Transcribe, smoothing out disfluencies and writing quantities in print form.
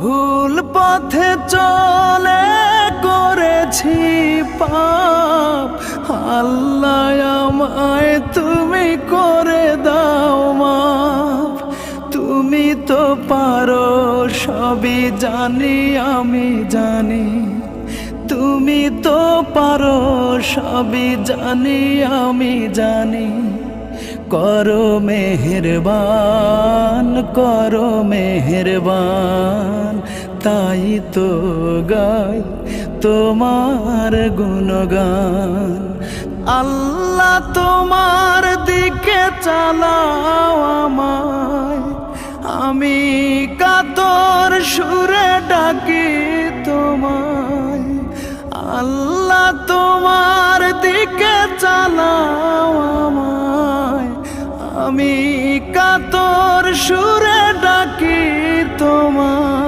ভুল পথে চলে করেছি পাপ, আল্লাহ আমায় তুমি করে দাও মাফ। তুমি তো পারো সবই জানি আমি জানি, তুমি তো পারো সবই জানি আমি জানি। করো মেহেরবান, করো মেহেরবান, তাই তো গাই তোমার গুণগান। আল্লাহ তোমার দিকে চালাও আমায়, আমি কাতর সুরে ডাকি তোমায়। আল্লাহ তোমার দিকে চালাও আমায়, আমি কাতর সুরে ডাকি তোমায়।